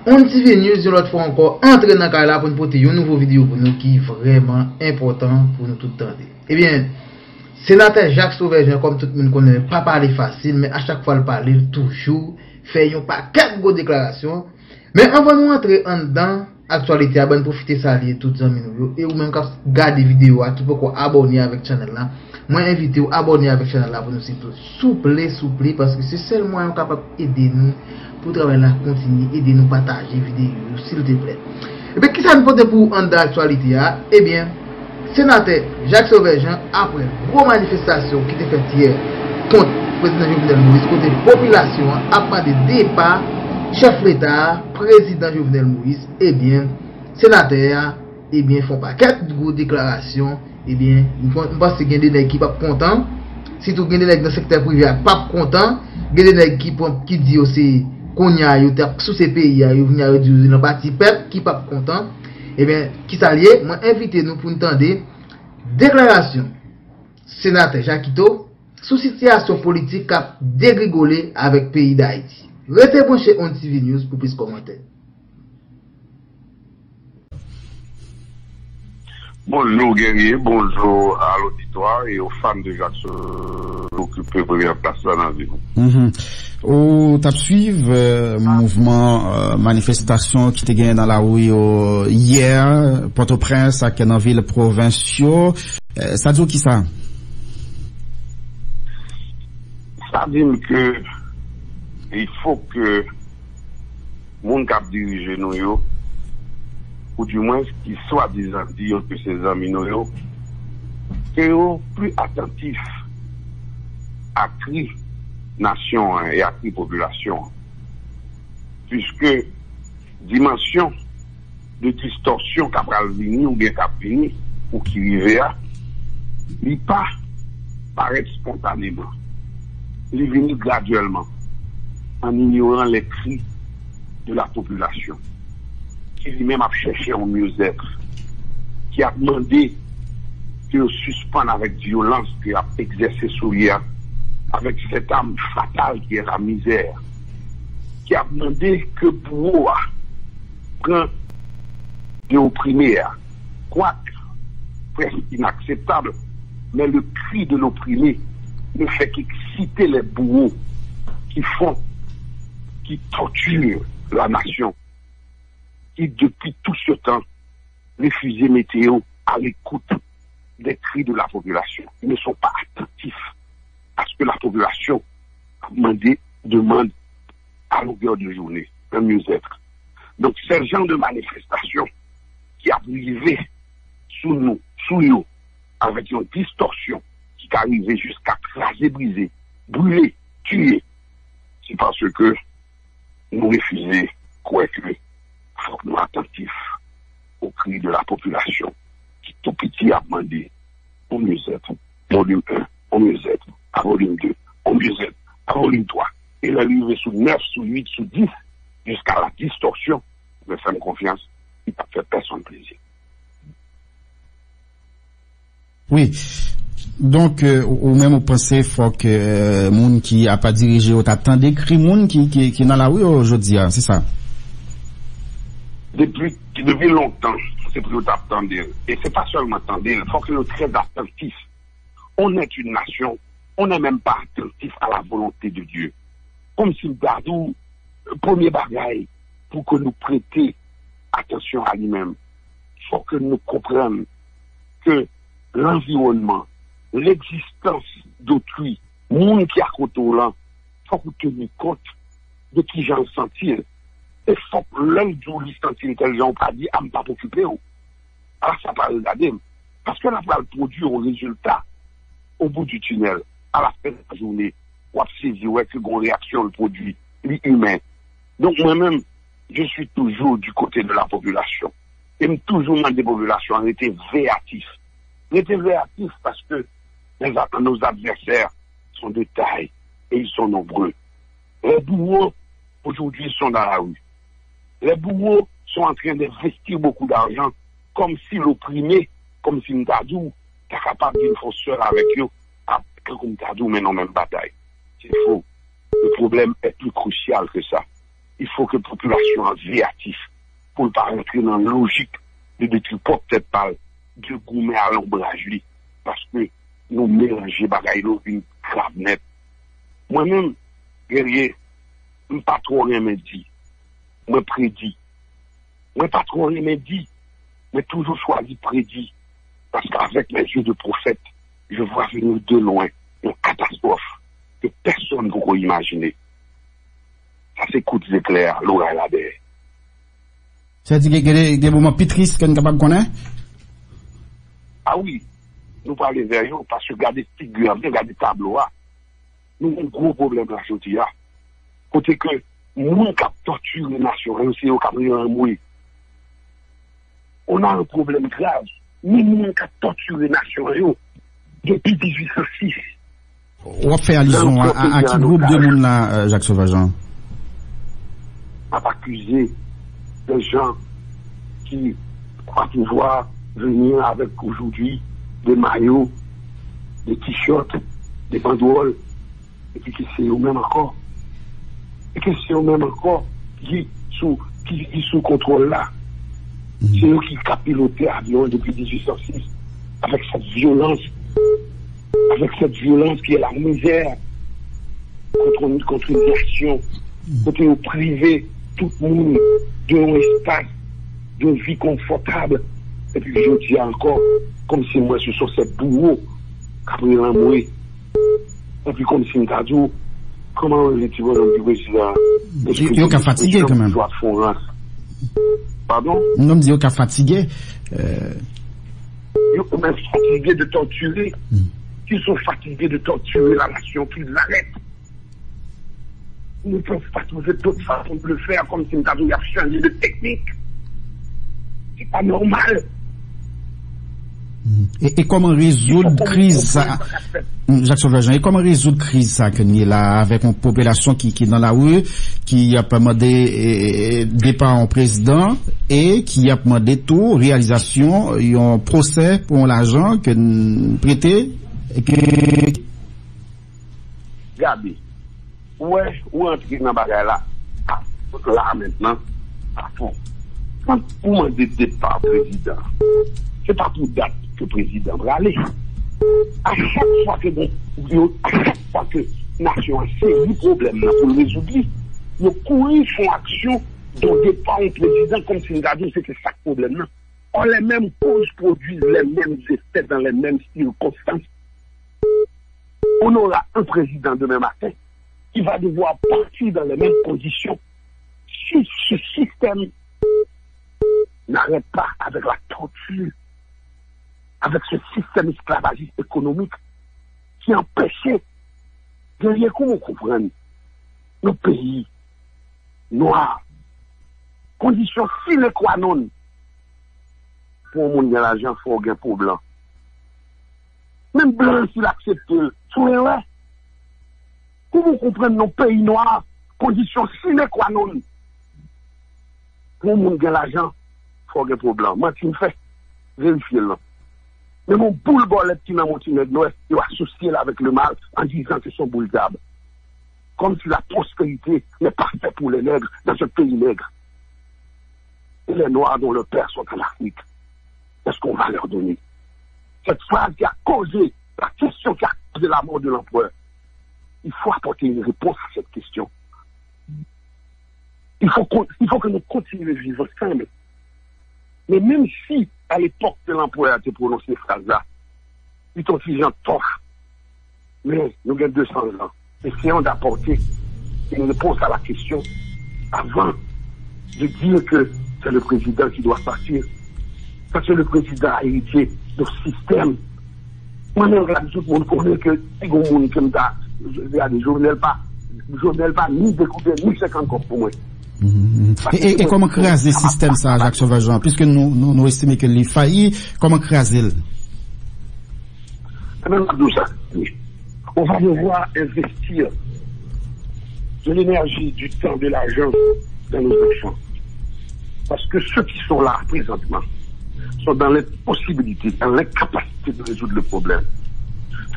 On TV News une autre fois encore entrer dans le là pour nous porter une nouvelle vidéo pour nous qui est vraiment important pour nous tout le temps. Eh bien, sénateur Jacques Sauvergent, comme tout le monde connaît, pas parler facile, mais à chaque fois le parler toujours, fait un paquet de déclarations. Mais avant de nous entrer en dedans, actualité, bonne profiter ça lier toutes les amis et ou même quand garder vidéo à qui peut abonner avec channel là. Moi invité ou abonner avec channel là pour nous c'est souple parce que c'est seul moyen capable aider nous pour travailler là continuer aider nous partager vidéo s'il te plaît. Et bien qui ça nous porte pour en d'actualité eh bien sénateur Jacques Sauvergent après gros manifestation qui était faite hier contre le président Jovenel Moïse côté population après des départ chef l'État président Jovenel Moïse eh bien sénateur eh bien font paquet de grosses déclarations. Eh bien, nous pensons qu'il y a des gens qui ne sont pas contents. Si tu as des gens dans le secteur privé qui ne sont pas contents, il y a des gens qui disent aussi qu'on y a sous ces pays, il y a une partie peuple qui ne sont pas contents. Eh bien, qui s'allie, moi invité nous pour entendre déclaration sénateur Jacquito sous situation politique qui a dégringolé avec le pays d'Haïti. Restez branchés on TV News pour plus commenter. Bonjour guerrier, bonjour à l'auditoire et aux fans de Jacques occupé première place dans la ville. Ou t'as suivre mouvement manifestation qui te gagne dans la rue hier Port-au-Prince à Kenanville provinciaux ça dit qui ça? Ça dit que il faut que mon cap dirige nous yo ou du moins qui soit disant que ces amis nous sont plus attentifs à cri nation et à cri population. Puisque dimension de distorsion qu'a venir ou bien qu'a venir ou qui vivait il pas paraître spontanément. Il vient graduellement en ignorant les cris de la population. Qui lui-même a cherché un mieux-être, qui a demandé que suspende avec violence qu'il a exercé sur lui, avec cette âme fatale qui est la misère, qui a demandé que pour prenne de opprimés, quoique presque inacceptable, mais le cri de l'opprimé ne fait qu'exciter les bourreaux qui torturent la nation. Qui depuis tout ce temps, les fusées météo à l'écoute des cris de la population. Ils ne sont pas attentifs à ce que la population demande à longueur de journée, un mieux-être. Donc, c'est le genre de manifestation qui a privé sous nous, avec une distorsion qui est arrivée jusqu'à craser, briser, brûler, tuer. C'est parce que nous refusons quoi que faut nous attentifs au cri de la population qui tout petit a demandé au mieux-être, volume 1, au mieux-être, à volume 2, au mieux-être, à volume 3. Et l'arrivée sous 9, sous 8, sous 10, jusqu'à la distorsion, me faire confiance, il n'a fait personne plaisir. Oui. Donc, ou même vous pensez faut que moun qui a pas dirigé au t'attend des cris moun qui dans la rue aujourd'hui, c'est ça? Depuis longtemps, c'est pour nous attendre. Et c'est pas seulement attendre, il faut que nous soyons très attentifs. On est une nation, on n'est même pas attentif à la volonté de Dieu. Comme si nous gardons le premier bagage pour que nous prêtions attention à lui-même. Il faut que nous comprenions que l'environnement, l'existence d'autrui, le monde qui est à côté de là, il faut que nous tenions compte de qui j'en sentir. Et faut que l'un du licencié intelligent pas dit à ne pas t'occuper. Alors ça va regarder. Parce que là, on va produire un résultat au bout du tunnel, à la fin de la journée, on va saisir que une réaction le produit humain. Donc moi-même, je suis toujours du côté de la population. Et toujours dans des populations, on était véatifs. On était véatifs parce que nos adversaires sont de taille et ils sont nombreux. Les bourreaux, aujourd'hui, sont dans la rue. Les bourreaux sont en train d'investir beaucoup d'argent comme si l'opprimé, comme si N'Tadou, est capable d'une fonceur avec eux, comme N'Tadou, mais non même bataille. C'est faux. Le problème est plus crucial que ça. il faut que la population soit véatif pour ne pas rentrer dans la logique de détruire peut-être pas de gourmet à l'ombrage lui, parce que nous mélanger bagaille l'eau une grave net. Moi-même, guerrier, je ne pas trop rien me dit, me prédit. Moi pas trop rien me dit, mais toujours choisi prédit, parce qu'avec mes yeux de prophète, je vois venir de loin une catastrophe que personne ne pourrait imaginer. Ça c'est coup d'éclair, l'oreille là-dedans. C'est-à-dire qu'il y a des moments plus tristes qu'on est capable de connaître? Ah oui, nous parlons vers eux parce que regardez les figures, regardez les tableaux, nous avons un gros problème là, je dis, côté que nous qui torturent les nations, c'est au Cameroun mouillé. On a un problème grave. Nous qui torturent les nations depuis 1806. On fait allusion à quel groupe de monde là, Jacques Sauvagean? À accuser des gens qui croient pouvoir venir avec aujourd'hui des maillots, des t-shirts, des banderoles, et puis qui c'est eux-mêmes encore. Et que c'est eux-mêmes encore qui sous contrôle là. C'est eux qui capilotent l'avion depuis 1806 avec cette violence qui est la misère contre une nation, contre au privé, tout le monde d'un espace de vie confortable. Et puis je dis encore, comme si moi je suis ces bourreaux qui ont mourir. Et puis comme si je dis, comment les petits bonhommes du président, il est fatigué quand même. Pardon? Non, mais il est fatigué. Ils sont même fatigués de torturer. Ils sont fatigués de torturer la nation, qu'ils l'arrêtent. Ils ne peuvent pas trouver d'autres façons de le faire, comme si nous avions changé de technique. C'est pas normal. Et comment résoudre crise ça, Jacques Sauvagean, et comment résoudre crise ça que nous là avec une population qui est dans la rue, qui a demandé départ en président et qui a demandé tout réalisation, un procès pour l'argent que nous prêté et que Gabi, ouais, où entrer dans bagarre là maintenant à fond. Quand vous demandez départ président, c'est pas pour date que le président va aller. À chaque fois que nation a série problème pour le résoudre, nous courons font action dont dépend le président comme si nous avions c'est que ça problème là. Or les mêmes causes produisent les mêmes effets dans les mêmes circonstances. On aura un président demain matin qui va devoir partir dans les mêmes conditions. Si ce système n'arrête pas avec la torture, avec ce système esclavagiste économique qui empêchait de comment comprendre nos pays noirs, conditions sine qua non pour un monde qui a l'argent, il faut un pour blanc. Même blanc, s'il accepte, soyez là. Comment comprendre nos pays noirs, conditions sine qua non pour un monde qui a l'argent, il faut un pour blanc. Moi, tu me fais vérifier là. Mais mon boule bolette qui m'a monté dans l'Ouest, il va associer avec le mal en disant que son boule d'arbre. Comme si la prospérité n'est pas faite pour les nègres dans ce pays nègre. Et les noirs dont leurs pères sont en Afrique. Est-ce qu'on va leur donner? Cette phrase qui a causé, la question qui a causé la mort de l'empereur. Il faut apporter une réponse à cette question. Il faut que nous continuions de vivre ensemble. Mais même si, à l'époque de l'empereur a prononcé cette phrase-là, ils ont fait un tort. Mais nous avons 200 ans. Essayons d'apporter une réponse à la question avant de dire que c'est le président qui doit partir. Parce que le président a hérité de ce système. Moi-même, tout le monde connaît que si on monde comme ça, il y a des journaux pas ni découvert, ni 50 corps pour moi. Et comment craser le système ça, Jacques Sauvagean, puisque nous estimons que les faillit, comment craser le? On va devoir investir de l'énergie, du temps, de l'argent dans nos enfants. Parce que ceux qui sont là présentement sont dans les possibilités, dans l'incapacité de résoudre le problème.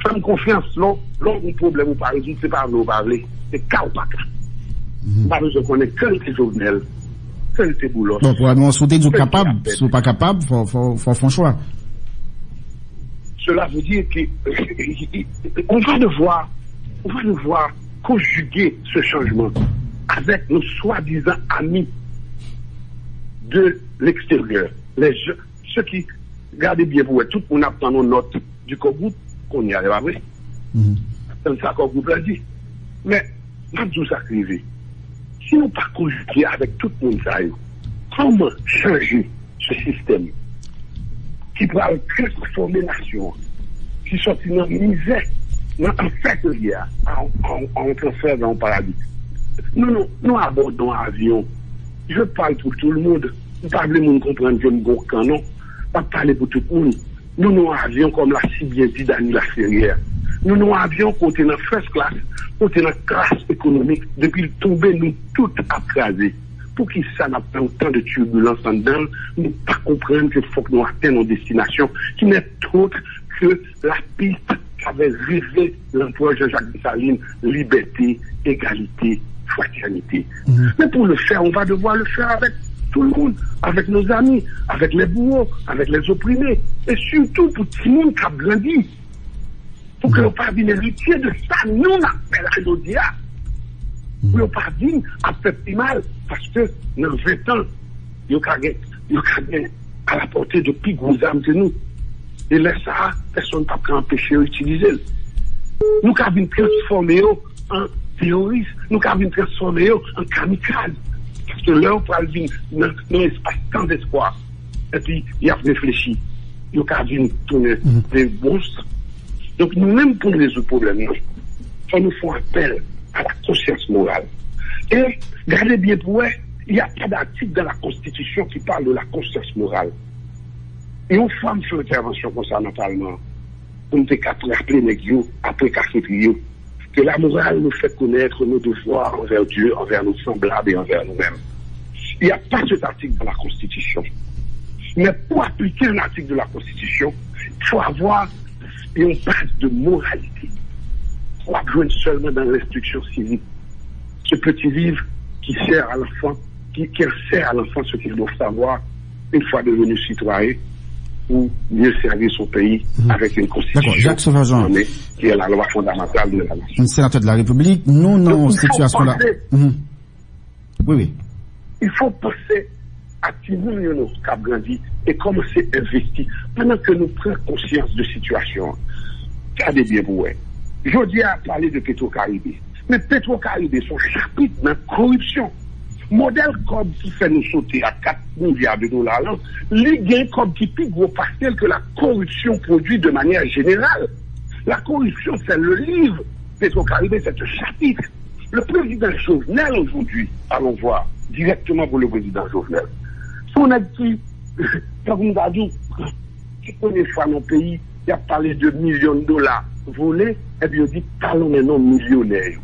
Faites confiance, lors du problème ou pas résoudre, c'est pas nous parler, c'est cas ou pas cas. Pas besoin qu'on ait qualité Jovenel, qualité Boulos. Donc, pour annoncer du capable, si pas capable, faut faire un choix. Cela veut dire qu'on va devoir conjuguer ce changement avec nos soi-disant amis de l'extérieur. Ceux qui, regardez bien pour tout le monde attend nos notes du co-groupe, qu'on y arrive après. C'est ça qu'on groupe l'a dit. Mais, nous avons ça arrivé. Si nous ne pas conjuguer avec tout le monde, comment changer ce système qui va transformer la nation, qui sont dans la misère, en fait, en transfert dans le paradis. Nous abordons l'avion. Je parle pour tout le monde. Nous parlons de comprendre que nous avons un canon. Pas parler pour tout le monde. Nous avions, comme l'a si bien dit Dani la Ferrière, nous avions côté dans first class, côté dans classe économique, depuis le tombé, nous tout accrasés. Pour qui ça n'a pas autant de turbulences en dedans, nous ne pas comprendre qu'il faut que nous atteignions nos destinations, qui n'est autre que la piste qu'avait rêvé l'empereur Jean-Jacques Dessalines, liberté, égalité, fraternité. Mais pour le faire, on va devoir le faire avec tout le monde, avec nos amis, avec les bourreaux, avec les opprimés, et surtout pour tout le monde qui a grandi. Pour que nous pas bien héritier de ça, nous appelons à l'Odia. Pour nous pas bien à faire plus mal, parce que dans 20 ans, il y a à la portée de plus gros armes que nous. Et là, ça, personne ne peut empêcher d'utiliser. Nous avons transformé en terroristes, nous avons transformé en kamikazes. Parce que là, on peut aller dans l'espace tant d'espoir. Et puis, il y a réfléchi. Nous avons tourné des monstres. Donc, nous-mêmes, pour résoudre le problème, nous faisons appel à la conscience morale. Et, regardez bien pour eux, il n'y a pas d'article dans la Constitution qui parle de la conscience morale. Et on fait une intervention concernant le Parlement. On ne peut qu'à rappeler les guillots, après café que la morale nous fait connaître nos devoirs envers Dieu, envers nos semblables et envers nous-mêmes. Il n'y a pas cet article dans la Constitution. Mais pour appliquer un article de la Constitution, il faut avoir une base de moralité. Il faut jouer seulement dans l'instruction civique. Ce petit livre qui sert à l'enfant, qui sert à l'enfant ce qu'il doit savoir une fois devenu citoyen, pour mieux servir son pays avec une constitution. Jacques Sauvageant, qui est la loi fondamentale de la nation. Sénateur de la République, nous, dans cette situation-là. Oui. Il faut penser à qui nous avons grandi et commencer à investir pendant que nous prenons conscience de la situation. Regardez bien pour vous. Je dis à parler de Petro-Caribé. Mais Petro-Caribé, son chapitre dans la corruption. Modèle comme qui fait nous sauter à 4 milliards de dollars, il gagne comme qui plus gros parcelle que la corruption produit de manière générale. La corruption, c'est le livre. Petro-Caribé, c'est un chapitre. Le président Jovenel aujourd'hui, allons voir, directement pour le président Jovenel. Si on a dit, comme on a dit, qui connaît fois dans le pays, il a parlé de millions de dollars volés, et puis il dit, parlons maintenant millionnaires.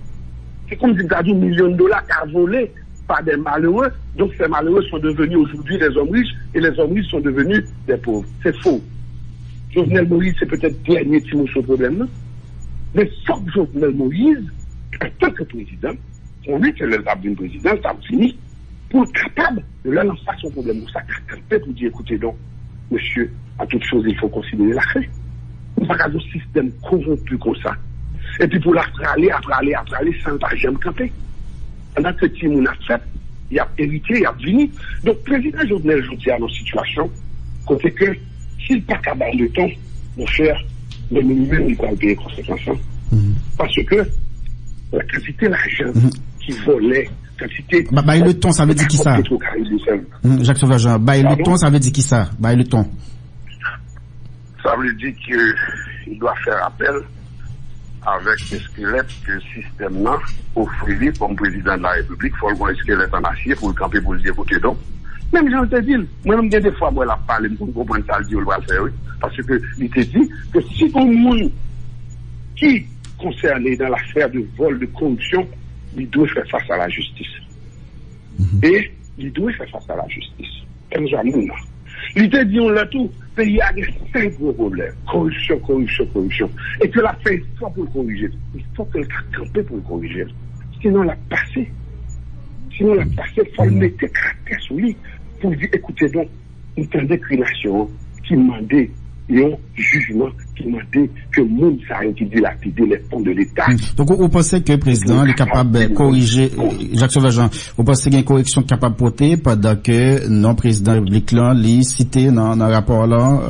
C'est comme si on a dit millions de dollars qu'a volé par des malheureux, donc ces malheureux sont devenus aujourd'hui des hommes riches, et les hommes riches sont devenus des pauvres. C'est faux. Jovenel Moïse, c'est peut-être le dernier qui mot ce problème-là. Mais sauf Jovenel Moïse, en tant que président, on est que l'étape d'une présidence, ça a fini, pour être capable de leur lancer son problème. Pour ça, pour dire, écoutez donc, monsieur, à toute chose, il faut considérer la fin. On ne peut pas avoir un système corrompu comme ça. Et puis pour la aller, sans pas jamais camper. Pendant que Timoun a fait, il a hérité, il a venu. Donc, le président Jovenel aujourd'hui à nos situations, côté que, s'il n'est pas capable de temps, mon cher, le minimum, il va payer conséquences. Parce que la quantité d'argent qui volait, quantité. Bail le ton, ça veut dire qui ça? Jacques Sauvageant, bail le ton, ça veut dire qui ça? Bail le ton. Ça veut dire qu'il doit faire appel avec le squelette que le système là offrit comme président de la République. Il faut le voir un squelette en acier pour le camper, pour le dire, écoutez donc. Même Jean te dit, moi-même, des fois, moi, la parle, pour comprendre ça, le va le faire, oui. Parce que, il te dit que si tout le monde qui est concerné dans l'affaire de vol, de corruption, il doit faire face à la justice. Et il doit faire face à la justice. Et nous avons là. Il te dit, on l'a tout, il y a 5 gros problèmes. Corruption. Et que la fin, il faut pour le corriger. Il faut que le camper pour le corriger. Sinon, la passé. Sinon, la place, il faut mettre caractère sur lui pour dire, écoutez donc, une telle déclination qui demandait un jugement qui demandait que le monde s'arrête qui dilapide les fonds de l'État. Donc, vous pensez que le président est capable de corriger, Jacques Sauvageant, vous pensez qu'il y a une correction capable de porter pendant que non président de la République là, lui cité dans le rapport là,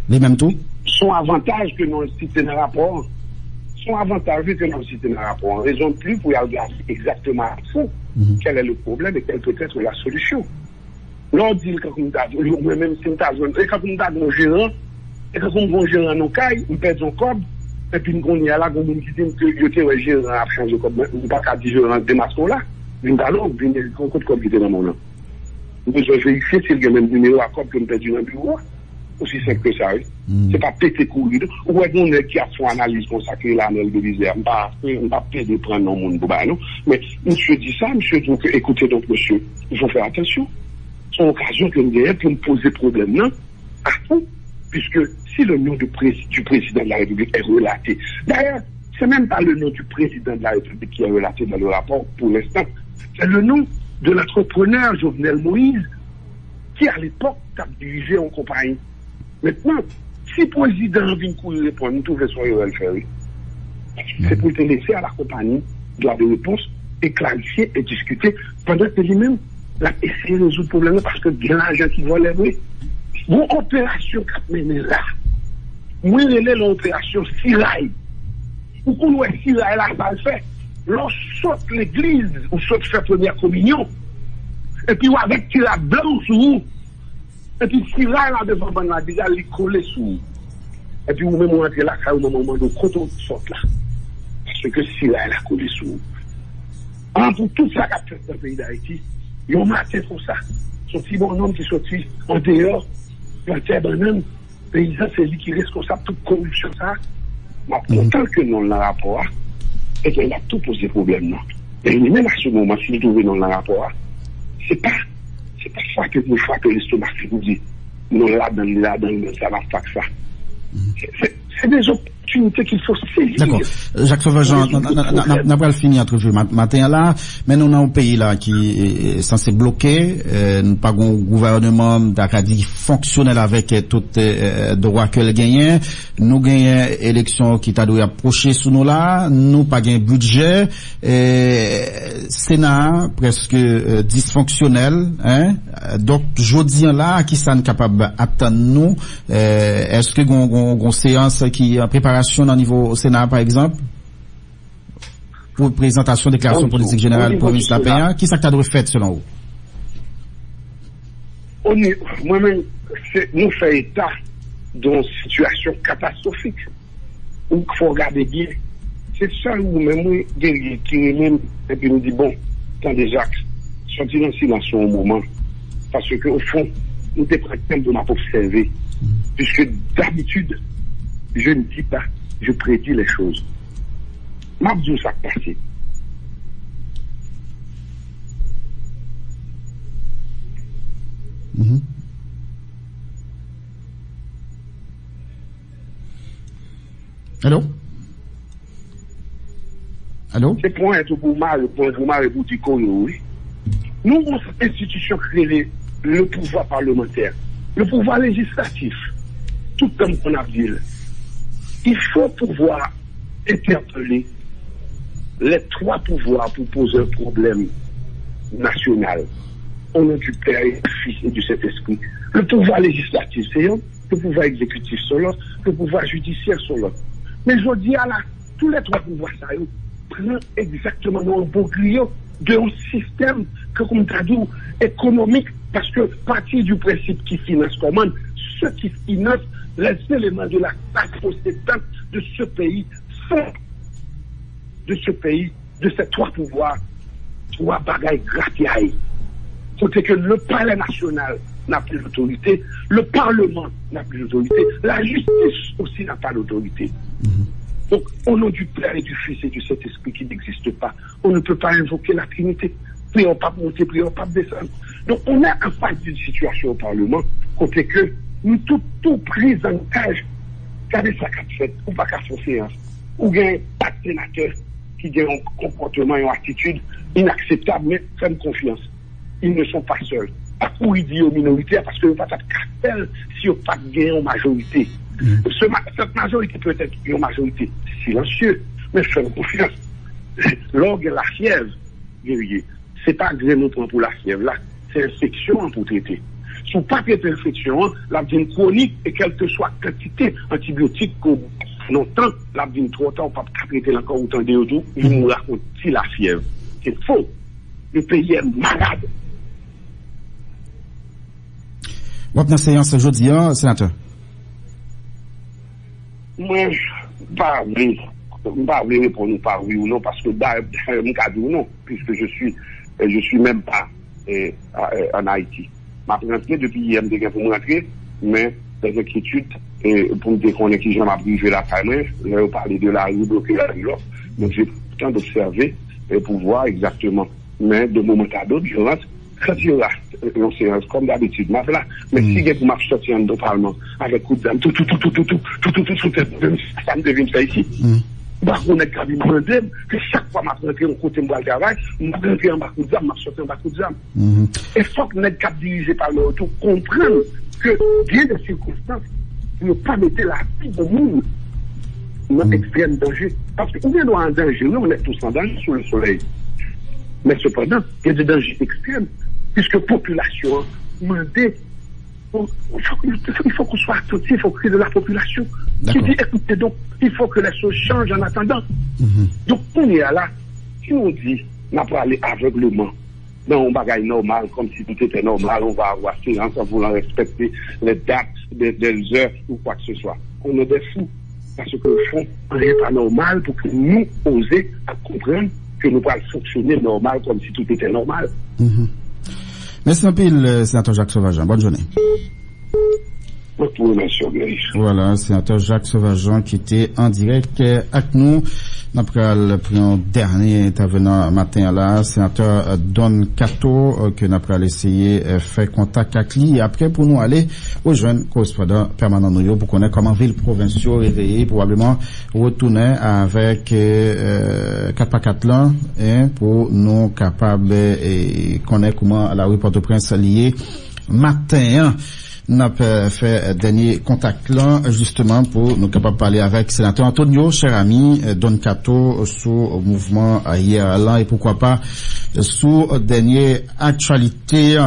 les mêmes tout? Son avantage que nous cité dans le rapport, que nous cité dans le rapport, en raison de plus pour y regarder exactement à fond quel est le problème et quelle peut être la solution. L'on dit que moi-même, si nous avons un gérant, et quand on a un gérant dans caille, on perd son corps, et puis on y a là, on dit que yo te gérant a changé comme on pas qu'à dire gérant de masque là, une ballon, une compte comme qui était dans mon nom. Nous devons vérifier si le même numéro à corps que nous perdu dans le bureau. Aussi simple que ça, oui. C'est pas péter courir. Ou est-ce qu'on qui a son analyse consacrée là, dans le désert. On pas péter prendre non monde pour non. Mais, monsieur dit ça, monsieur dit que, écoutez donc, monsieur, il faut faire attention. C'est une occasion que nous avons pour nous poser problème, non? À fond. Puisque, si le nom du président de la République est relaté, d'ailleurs, c'est même pas le nom du président de la République qui est relaté dans le rapport pour l'instant. C'est le nom de l'entrepreneur Jovenel Moïse, qui à l'époque a dirigé en compagnie. Maintenant, si le président vient courir répondre, nous trouvons son erreur faire. C'est pour te laisser à la compagnie droit de réponse et clarifier et discuter pendant que lui-même a essayé de résoudre le problème parce que il y a l'argent qui va lever. Mon opération qu'a mené là, moi, je l'ai l'opération Sirail. Ou qu'on voit Sirail là, ça le fait. L'on saute l'église, ou saute faire première communion, et puis avec la blanc sur vous. Et puis, si là, devant la déjà, il colle sous vous. Et puis, vous même rentrez là, au moment où quand on sort là. Parce que si là, elle a collé sous vous. Alors, pour tout ça qu'a fait dans le pays d'Haïti, ils ont maté pour ça. Son petit bonhomme qui sortit en dehors, planté banane, paysan, c'est lui qui est responsable de toute corruption, ça. Mais pourtant que non, le rapport, et qu'il a tout posé problème, non. Et même à ce moment, si vous trouvez dans le rapport, c'est pas ça que vous frappez l'estomac que vous dites. Non, là, ça va faire ça. C'est des opportunités qu'il faut saisir. D'accord. Jacques Sauvageant, n'a pas fini entrevue matin là, mais nous avons un pays là qui est censé bloquer, nous pas un gouvernement d'Acadie fonctionnel avec tout droit que le gagne. Nous gagnons élection qui t'a dû approcher sous nous là, nous pas gain budget, Sénat presque dysfonctionnel, hein. Donc jodi là qui ça capable attendre nous, est-ce que gon séance qui en préparation au niveau Sénat par exemple pour présentation déclaration politique générale pour le ministre Lapéen, qui ça doit faire selon vous? Moi-même, nous faisons état d'une situation catastrophique où il faut regarder bien. C'est ça où même guerrier qui même et puis nous dit bon, tant des axes, sortir dans le silence au moment. Parce que au fond, nous devons de m'observer. Puisque d'habitude, je ne dis pas, je prédis les choses. M'abdou ça passé. Allô? Allô? C'est pour être pour moi, pour dire oui. Nous, cette institution créée le pouvoir parlementaire, le pouvoir législatif, tout comme on a dit. Il faut pouvoir interpeller les trois pouvoirs pour poser un problème national. Au nom du Père et du Fils et du Saint-Esprit. Le pouvoir législatif, c'est un, le pouvoir exécutif, c'est l'autre, le pouvoir judiciaire, c'est l'autre. Mais je dis à là, tous les trois pouvoirs, ça prennent exactement un bouclier d'un système que, comme tu as dit, économique, parce que partir du principe qui finance commande, ceux qui financent les éléments de la classe possédante de ce pays font de ce pays, de ces trois pouvoirs, trois bagailles gratiailles. Côté que le palais national n'a plus d'autorité, le Parlement n'a plus d'autorité, la justice aussi n'a pas d'autorité. Donc, au nom du Père et du Fils et du Saint-Esprit qui n'existe pas, on ne peut pas invoquer la Trinité. Prions pas monter, prions pas descendre. Donc, on est en face d'une situation au Parlement, côté que nous tout pris en cage, qu'avec ça qu'a fait, ou pas qu'à son séance, ou bien pas de sénateur qui qui ont un comportement et une attitude inacceptable, mais faites confiance. Ils ne sont pas seuls. À quoi ils disent aux minorités, parce que pas de cartel si on pas gagné en majorité. Cette majorité peut être une majorité silencieuse, mais faites confiance. Lors de la fièvre, c'est pas agrément pour la fièvre là, c'est infection pour traiter. Sous pas traiter l'infection, la vie chronique et quelle que soit la quantité antibiotique qu'on longtemps, la vie trop temps, pas traiter encore autant de tout, il nous raconte si la fièvre. C'est faux. Le pays est malade. Votre dans séance aujourd'hui, sénateur? Moi, pas oui répondre pas oui ou non, parce que je cas ou non, puisque je suis même pas en Haïti. Ma rentrée depuis hier, je pour me rentrer, mais des inquiétudes pour me déconner qui j'en ai privé la famille, je parler de la rue, bloquer la rue, donc j'ai le temps d'observer pour voir exactement. Mais de moment à d'autre, je rentre, quand il y aura une séance comme d'habitude, mais si je pour marcher sortir dans le Parlement avec coup de dame, tout, ça me devine ça ici. Bah, on est capable de demander que chaque fois que je rentre en côté de travail, je rentre en bas de dame, je sortir en bas de dame. Et il faut que nous soyons dirigés par le retour, comprendre que bien des circonstances, ne pas mettre la vie de monde dans extrême danger. Parce qu'on est en danger, nous on est tous en danger sous le soleil. Mais cependant, il y a des dangers extrêmes, puisque la population demandait. Il faut qu'on soit attentif au cri de la population. Qui dit, écoutez, donc, il faut que les choses changent en attendant. Donc, on est là. Si on dit, on n'a pas aller aveuglement dans un bagage normal, comme si tout était normal, on va avoir séance en voulant respecter les dates, des heures ou quoi que ce soit. On est des fous. Parce que le fond, on n'est pas normal pour que nous osions à comprendre que nous allons fonctionner normal comme si tout était normal. Merci un peu, le sénateur Jacques Sauvageant. Bonne journée. Voilà, sénateur Jacques Sauvageant qui était en direct avec nous. Après le dernier intervenant matin là, sénateur Don Cato, que nous avons essayé de faire contact avec lui. Et après, pour nous aller au jeune correspondant permanent nous pour connaître comment ville provinciale réveillée, probablement retourner avec 4x4 là, pour nous capables et connaître comment la rue Port-au-Prince liée matin. N'a pas fait dernier contact là, justement, pour nous capables de parler avec sénateur Antonio, cher ami, Don Cato, sous mouvement hier là, et pourquoi pas, sous dernière actualité.